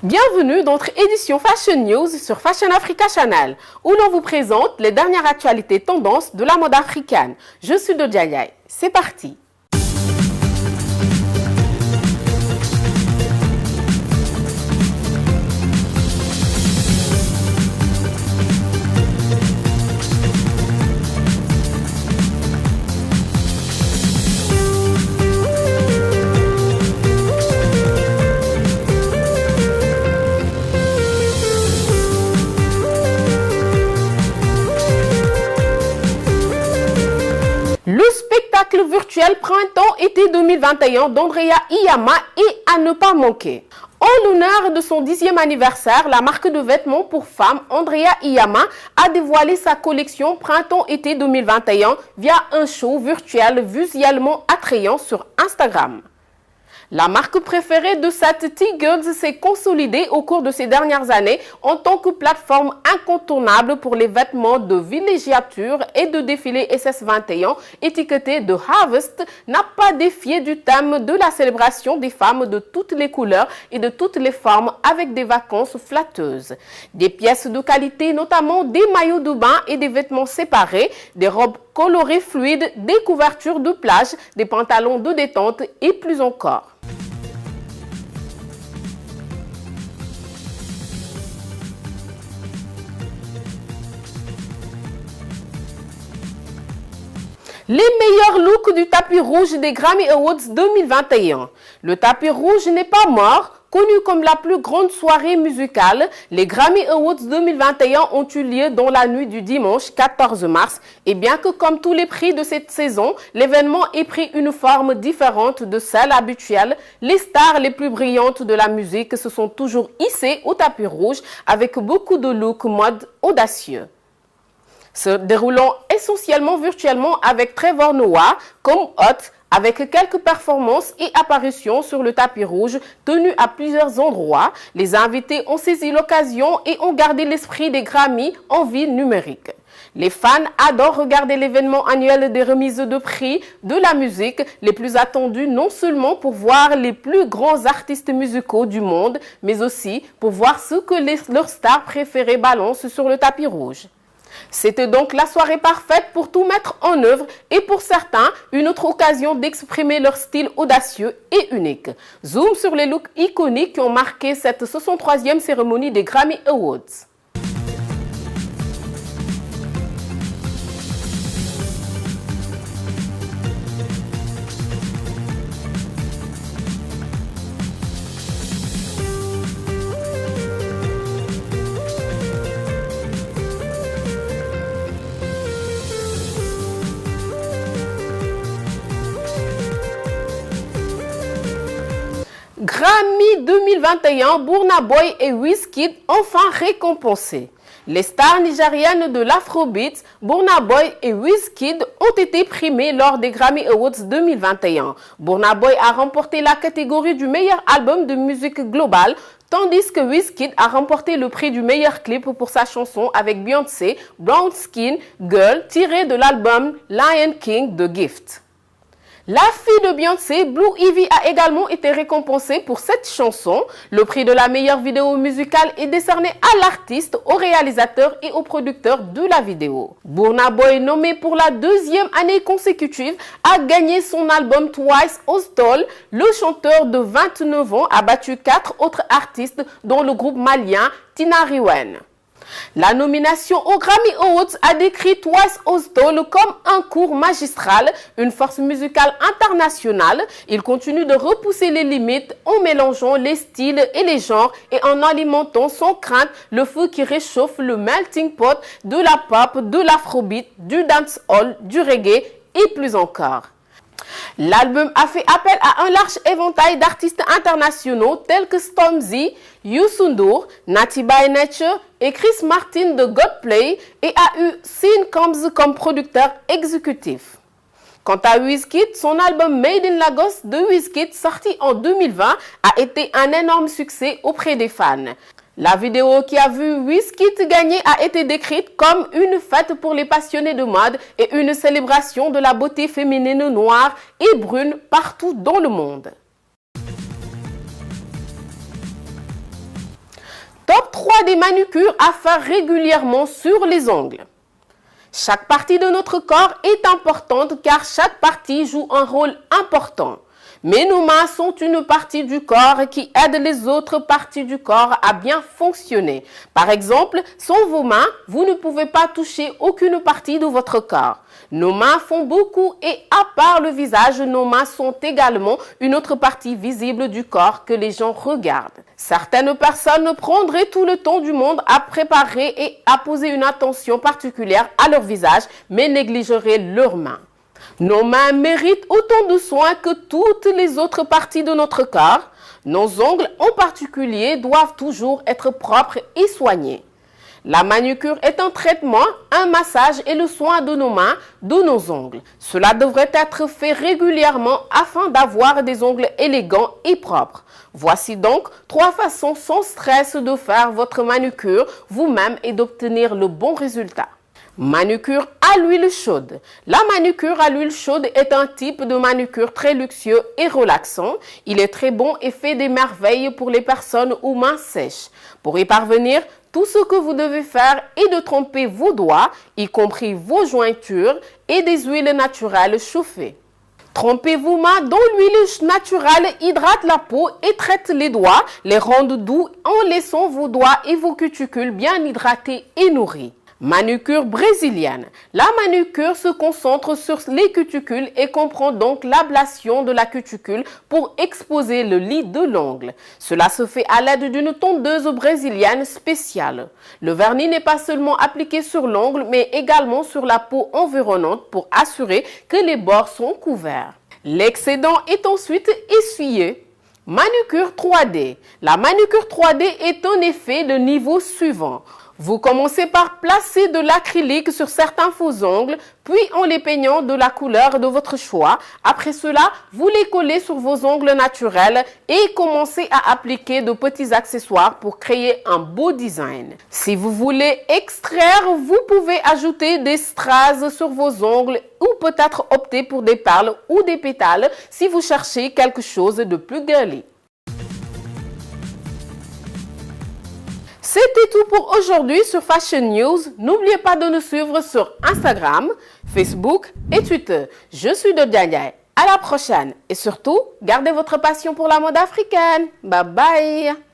Bienvenue dans notre édition Fashion News sur Fashion Africa Channel, où l'on vous présente les dernières actualités tendances de la mode africaine. Je suis Dodia Yaye. C'est parti! Le spectacle virtuel Printemps-été 2021 d'Andrea Iyama est à ne pas manquer. En l'honneur de son 10e anniversaire, la marque de vêtements pour femmes Andrea Iyama a dévoilé sa collection Printemps-été 2021 via un show virtuel visuellement attrayant sur Instagram. La marque préférée de cette T-Girls s'est consolidée au cours de ces dernières années en tant que plateforme incontournable pour les vêtements de villégiature et de défilés SS21 étiquetés de Harvest n'a pas défié du thème de la célébration des femmes de toutes les couleurs et de toutes les formes avec des vacances flatteuses. Des pièces de qualité, notamment des maillots de bain et des vêtements séparés, des robes colorées fluides, des couvertures de plage, des pantalons de détente et plus encore. Les meilleurs looks du tapis rouge des Grammy Awards 2021. Le tapis rouge n'est pas mort. Connu comme la plus grande soirée musicale, les Grammy Awards 2021 ont eu lieu dans la nuit du dimanche 14 mars. Et bien que comme tous les prix de cette saison, l'événement ait pris une forme différente de celle habituelle, les stars les plus brillantes de la musique se sont toujours hissées au tapis rouge avec beaucoup de looks mode audacieux. Se déroulant essentiellement virtuellement avec Trevor Noah comme hôte, avec quelques performances et apparitions sur le tapis rouge tenues à plusieurs endroits, les invités ont saisi l'occasion et ont gardé l'esprit des Grammy en vie numérique. Les fans adorent regarder l'événement annuel des remises de prix de la musique les plus attendus, non seulement pour voir les plus grands artistes musicaux du monde, mais aussi pour voir ce que leurs stars préférées balancent sur le tapis rouge. C'était donc la soirée parfaite pour tout mettre en œuvre et pour certains, une autre occasion d'exprimer leur style audacieux et unique. Zoom sur les looks iconiques qui ont marqué cette 63e cérémonie des Grammy Awards. Grammy 2021, Burna Boy et Wizkid enfin récompensés. Les stars nigériennes de l'Afrobeat, Burna Boy et Wizkid ont été primés lors des Grammy Awards 2021. Burna Boy a remporté la catégorie du meilleur album de musique globale, tandis que Wizkid a remporté le prix du meilleur clip pour sa chanson avec Beyoncé, Brown Skin Girl, tirée de l'album Lion King de Gift. La fille de Beyoncé, Blue Ivy, a également été récompensée pour cette chanson. Le prix de la meilleure vidéo musicale est décerné à l'artiste, au réalisateur et au producteur de la vidéo. Burna Boy, nommé pour la 2e année consécutive, a gagné son album Twice Hostile. Le chanteur de 29 ans a battu 4 autres artistes, dont le groupe malien Tinariwen. La nomination aux Grammy Awards a décrit Twice Hostile comme un cours magistral, une force musicale internationale. Il continue de repousser les limites en mélangeant les styles et les genres et en alimentant sans crainte le feu qui réchauffe le melting pot de la pop, de l'afrobeat, du dancehall, du reggae et plus encore. L'album a fait appel à un large éventail d'artistes internationaux tels que Stormzy, Youssou N'Dour, Natty by Nature et Chris Martin de Godplay et a eu Sean Combs comme producteur exécutif. Quant à Wizkid, son album Made in Lagos de Wizkid, sorti en 2020, a été un énorme succès auprès des fans. La vidéo qui a vu Wizkid gagner a été décrite comme une fête pour les passionnés de mode et une célébration de la beauté féminine noire et brune partout dans le monde. Top 3 des manucures à faire régulièrement sur les ongles. Chaque partie de notre corps est importante car chaque partie joue un rôle important. Mais nos mains sont une partie du corps qui aide les autres parties du corps à bien fonctionner. Par exemple, sans vos mains, vous ne pouvez pas toucher aucune partie de votre corps. Nos mains font beaucoup et à part le visage, nos mains sont également une autre partie visible du corps que les gens regardent. Certaines personnes prendraient tout le temps du monde à préparer et à poser une attention particulière à leur visage, mais négligeraient leurs mains. Nos mains méritent autant de soins que toutes les autres parties de notre corps. Nos ongles en particulier doivent toujours être propres et soignés. La manucure est un traitement, un massage et le soin de nos mains, de nos ongles. Cela devrait être fait régulièrement afin d'avoir des ongles élégants et propres. Voici donc 3 façons sans stress de faire votre manucure vous-même et d'obtenir le bon résultat. Manucure à l'huile chaude. La manucure à l'huile chaude est un type de manucure très luxueux et relaxant. Il est très bon et fait des merveilles pour les personnes aux mains sèches. Pour y parvenir, tout ce que vous devez faire est de tremper vos doigts, y compris vos jointures, et des huiles naturelles chauffées. Trempez vos mains dans l'huile naturelle, hydrate la peau et traite les doigts, les rendent doux en laissant vos doigts et vos cuticules bien hydratés et nourris. Manucure brésilienne. La manucure se concentre sur les cuticules et comprend donc l'ablation de la cuticule pour exposer le lit de l'ongle. Cela se fait à l'aide d'une tondeuse brésilienne spéciale. Le vernis n'est pas seulement appliqué sur l'ongle, mais également sur la peau environnante pour assurer que les bords sont couverts. L'excédent est ensuite essuyé. Manucure 3D. La manucure 3D est un effet de niveau suivant. Vous commencez par placer de l'acrylique sur certains faux ongles, puis en les peignant de la couleur de votre choix. Après cela, vous les collez sur vos ongles naturels et commencez à appliquer de petits accessoires pour créer un beau design. Si vous voulez extraire, vous pouvez ajouter des strass sur vos ongles ou peut-être opter pour des perles ou des pétales si vous cherchez quelque chose de plus girly. C'était tout pour aujourd'hui sur Fashion News. N'oubliez pas de nous suivre sur Instagram, Facebook et Twitter. Je suis Dodia Ndiaye. À la prochaine et surtout, gardez votre passion pour la mode africaine. Bye bye.